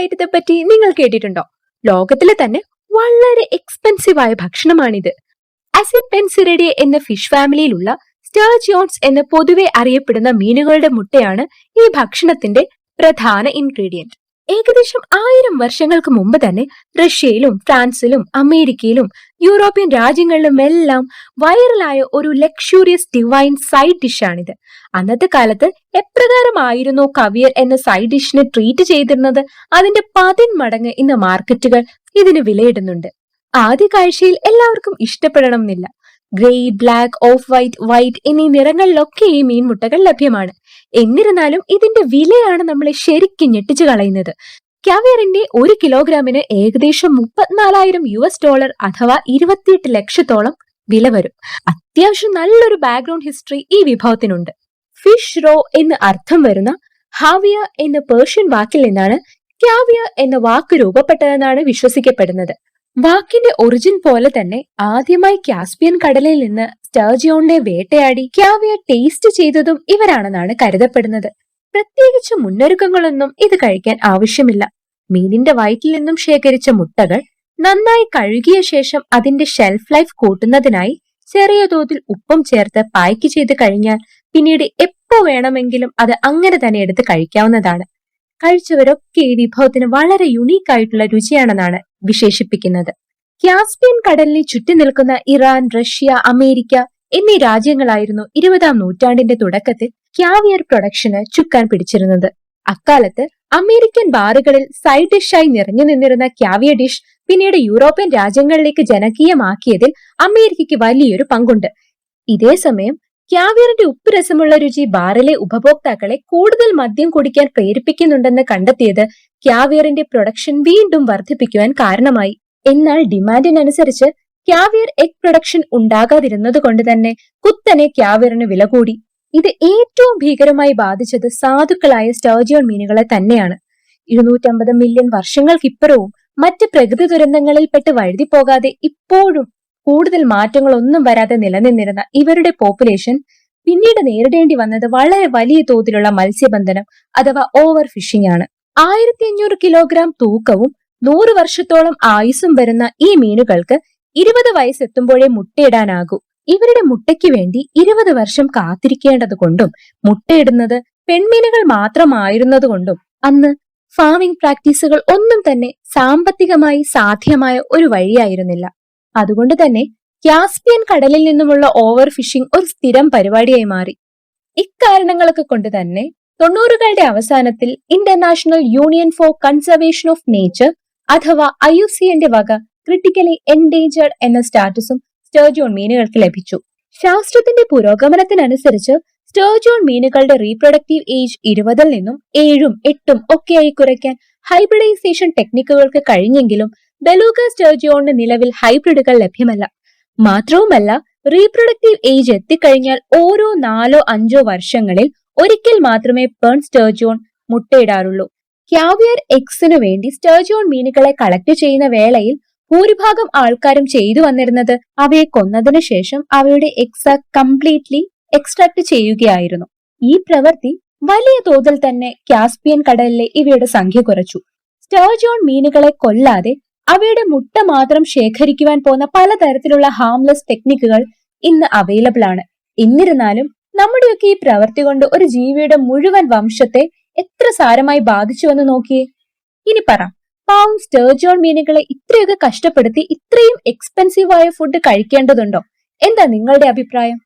ഐറ്റത്തെ പറ്റി നിങ്ങൾ കേട്ടിട്ടുണ്ടോ? ലോകത്തിലെ തന്നെ വളരെ എക്സ്പെൻസീവ് ആയ ഭക്ഷണമാണിത്. അസിപെൻസിറിഡേ എന്ന ഫിഷ് ഫാമിലിയിലുള്ള സ്റ്റർജിയോൺസ് എന്ന് പൊതുവെ അറിയപ്പെടുന്ന മീനുകളുടെ മുട്ടയാണ് ഈ ഭക്ഷണത്തിന്റെ പ്രധാന ഇൻഗ്രീഡിയന്റ്. ഏകദേശം 1000 വർഷങ്ങൾക്ക് മുമ്പ് തന്നെ റഷ്യയിലും ഫ്രാൻസിലും അമേരിക്കയിലും യൂറോപ്യൻ രാജ്യങ്ങളിലുമെല്ലാം വൈറലായ ഒരു ലക്ഷൂറിയസ് ഡിവൈൻ സൈഡ് ഡിഷാണിത്. അന്നത്തെ കാലത്ത് എപ്രകാരമായിരുന്നു കവിയർ എന്ന സൈഡ് ഡിഷിനെ ട്രീറ്റ് ചെയ്തിരുന്നത് അതിന്റെ 10 മടങ്ങ് ഇന്ന് മാർക്കറ്റുകൾ ഇതിന് വിലയിടുന്നുണ്ട്. ആദ്യ കാഴ്ചയിൽ എല്ലാവർക്കും ഇഷ്ടപ്പെടണം എന്നില്ല. Grey, black, of white, white എന്നീ നിറങ്ങളിലൊക്കെ ഈ മീൻമുട്ടകൾ ലഭ്യമാണ്. എന്നിരുന്നാലും ഇതിന്റെ വിലയാണ് നമ്മളെ ശരിക്കും ഞെട്ടിച്ചു കളയുന്നത്. ക്യാവിയറിന്റെ 1 കിലോഗ്രാമിന് ഏകദേശം $34,000 അഥവാ 28 ലക്ഷത്തോളം വില വരും. അത്യാവശ്യം നല്ലൊരു ബാക്ക്ഗ്രൗണ്ട് ഹിസ്റ്ററി ഈ വിഭവത്തിനുണ്ട്. ഫിഷ് റോ എന്ന് അർത്ഥം വരുന്ന ഹാവിയ എന്ന പേർഷ്യൻ വാക്കിൽ നിന്നാണ് ക്യാവിയർ എന്ന വാക്ക് രൂപപ്പെട്ടതെന്നാണ് വിശ്വസിക്കപ്പെടുന്നത്. വാക്കിന്റെ ഒറിജിൻ പോലെ തന്നെ ആദ്യമായി കാസ്പിയൻ കടലിൽ നിന്ന് സ്റ്റർജിയോണിനെ വേട്ടയാടി ക്യാവിയർ ടേസ്റ്റ് ചെയ്തതും ഇവരാണെന്നാണ് കരുതപ്പെടുന്നത്. പ്രത്യേകിച്ച് മുന്നൊരുക്കങ്ങളൊന്നും ഇത് കഴിക്കാൻ ആവശ്യമില്ല. മീനിന്റെ വയറ്റിൽ നിന്നും ശേഖരിച്ച മുട്ടകൾ നന്നായി കഴുകിയ ശേഷം അതിന്റെ ഷെൽഫ് ലൈഫ് കൂട്ടുന്നതിനായി ചെറിയ തോതിൽ ഉപ്പും ചേർത്ത് പായ്ക്ക് ചെയ്ത് കഴിഞ്ഞാൽ പിന്നീട് എപ്പോ വേണമെങ്കിലും അത് അങ്ങനെ തന്നെ എടുത്ത് കഴിക്കാവുന്നതാണ്. കഴിച്ചവരൊക്കെ ഈ വിഭവത്തിന് വളരെ യുണീക്ക് ആയിട്ടുള്ള രുചിയാണെന്നാണ് വിശേഷിപ്പിക്കുന്നത്. കാസ്പിയൻ കടലിനെ ചുറ്റി നിൽക്കുന്ന ഇറാൻ, റഷ്യ, അമേരിക്ക എന്നീ രാജ്യങ്ങളായിരുന്നു 20-ാം നൂറ്റാണ്ടിന്റെ തുടക്കത്തിൽ ക്യാവിയർ പ്രൊഡക്ഷന് ചുക്കാൻ പിടിച്ചിരുന്നത്. അക്കാലത്ത് അമേരിക്കൻ ബാറുകളിൽ സൈഡ് ഡിഷായി നിറഞ്ഞു നിന്നിരുന്ന ക്യാവിയർ ഡിഷ് പിന്നീട് യൂറോപ്യൻ രാജ്യങ്ങളിലേക്ക് ജനകീയമാക്കിയതിൽ അമേരിക്കയ്ക്ക് വലിയൊരു പങ്കുണ്ട്. ഇതേസമയം ക്യാവിയറിന്റെ ഉപ്പ് രസമുള്ള രുചി ബാറിലെ ഉപഭോക്താക്കളെ കൂടുതൽ മദ്യം കുടിക്കാൻ പ്രേരിപ്പിക്കുന്നുണ്ടെന്ന് കണ്ടെത്തിയത് ക്യാവിയറിന്റെ പ്രൊഡക്ഷൻ വീണ്ടും വർദ്ധിപ്പിക്കുവാൻ കാരണമായി. എന്നാൽ ഡിമാൻഡിനനുസരിച്ച് ക്യാവിയർ എഗ് പ്രൊഡക്ഷൻ ഉണ്ടാകാതിരുന്നത് കൊണ്ട് തന്നെ കുത്തനെ ക്യാവിയറിന് വില കൂടി. ഇത് ഏറ്റവും ഭീകരമായി ബാധിച്ചത് സാധുക്കളായ സ്റ്റർജിയോൺ മീനുകളെ തന്നെയാണ്. 250 മില്യൺ വർഷങ്ങൾക്കിപ്പുറവും മറ്റ് പ്രകൃതി ദുരന്തങ്ങളിൽപ്പെട്ട് വഴുതി പോകാതെ ഇപ്പോഴും കൂടുതൽ മാറ്റങ്ങളൊന്നും വരാതെ നിലനിന്നിരുന്ന ഇവരുടെ പോപ്പുലേഷൻ പിന്നീട് നേരിടേണ്ടി വന്നത് വളരെ വലിയ തോതിലുള്ള മത്സ്യബന്ധനം അഥവാ ഓവർ ഫിഷിംഗ് ആണ്. 1500 കിലോഗ്രാം തൂക്കവും 100 വർഷത്തോളം ആയുസ്സും വരുന്ന ഈ മീനുകൾക്ക് 20 വയസ്സെത്തുമ്പോഴേ മുട്ടയിടാനാകൂ. ഇവരുടെ മുട്ടയ്ക്ക് വേണ്ടി 20 വർഷം കാത്തിരിക്കേണ്ടതുകൊണ്ടും മുട്ടയിടുന്നത് പെൺമീനുകൾ മാത്രമായിരുന്നതുകൊണ്ടും അന്ന് ഫാമിംഗ് പ്രാക്ടീസുകൾ ഒന്നും തന്നെ സാമ്പത്തികമായി സാധ്യമായ ഒരു വഴിയായിരുന്നില്ല. അതുകൊണ്ട് തന്നെ കാസ്പിയൻ കടലിൽ നിന്നുമുള്ള ഓവർ ഫിഷിംഗ് ഒരു സ്ഥിരം പരിപാടിയായി മാറി. ഇക്കാരണങ്ങളൊക്കെ കൊണ്ട് തന്നെ 90കളുടെ അവസാനത്തിൽ International Union for Conservation of Nature അഥവാ IUCNന്റെ വക ക്രിട്ടിക്കലി എൻഡേഞ്ചേർഡ് എന്ന സ്റ്റാറ്റസും സ്റ്റർജിയോൺ മീനുകൾക്ക് ലഭിച്ചു. ശാസ്ത്രത്തിന്റെ പുരോഗമനത്തിനനുസരിച്ച് സ്റ്റർജിയോൺ മീനുകളുടെ റീപ്രൊഡക്റ്റീവ് ഏജ് 20-ൽ നിന്നും 7-ഉം 8-ഉം ഒക്കെയായി കുറയ്ക്കാൻ ഹൈബ്രിഡൈസേഷൻ ടെക്നിക്കുകൾക്ക് കഴിഞ്ഞെങ്കിലും ബെലൂഗ സ്റ്റർജിയോണിന് നിലവിൽ ഹൈബ്രിഡുകൾ ലഭ്യമല്ല. മാത്രവുമല്ല, റീപ്രൊഡക്റ്റീവ് ഏജ് എത്തിക്കഴിഞ്ഞാൽ ഓരോ 4-5 വർഷങ്ങളിൽ ഒരിക്കൽ മാത്രമേ പേൺ സ്റ്റർജിയോൺ മുട്ടയിടാറുള്ളൂ. ക്യാവിയർ എഗ്സിനു വേണ്ടി സ്റ്റർജിയോൺ മീനുകളെ കളക്ട് ചെയ്യുന്ന വേളയിൽ ഭൂരിഭാഗം ആൾക്കാരും ചെയ്തു വന്നിരുന്നത് അവയെ കൊന്നതിനു ശേഷം അവയുടെ എഗ്സ് കംപ്ലീറ്റ്ലി എക്സ്ട്രാക്ട് ചെയ്യുകയായിരുന്നു. ഈ പ്രവൃത്തി വലിയ തോതിൽ തന്നെ കാസ്പിയൻ കടലിലെ ഇവയുടെ സംഖ്യ കുറച്ചു. സ്റ്റർജിയോൺ മീനുകളെ കൊല്ലാതെ അവയുടെ മുട്ട മാത്രം ശേഖരിക്കുവാൻ പോകുന്ന പലതരത്തിലുള്ള ഹാംലെസ് ടെക്നിക്കുകൾ ഇന്ന് അവൈലബിൾ ആണ്. എന്നിരുന്നാലും നമ്മുടെയൊക്കെ ഈ പ്രവൃത്തി കൊണ്ട് ഒരു ജീവിയുടെ മുഴുവൻ വംശത്തെ എത്ര സാരമായി ബാധിച്ചുവെന്ന് നോക്കിയേ. ഇനി പറ, പാവം സ്റ്റർജിയോൺ മീനുകളെ ഇത്രയൊക്കെ കഷ്ടപ്പെടുത്തി ഇത്രയും എക്സ്പെൻസീവ് ആയ ഫുഡ് കഴിക്കേണ്ടതുണ്ടോ? എന്താ നിങ്ങളുടെ അഭിപ്രായം?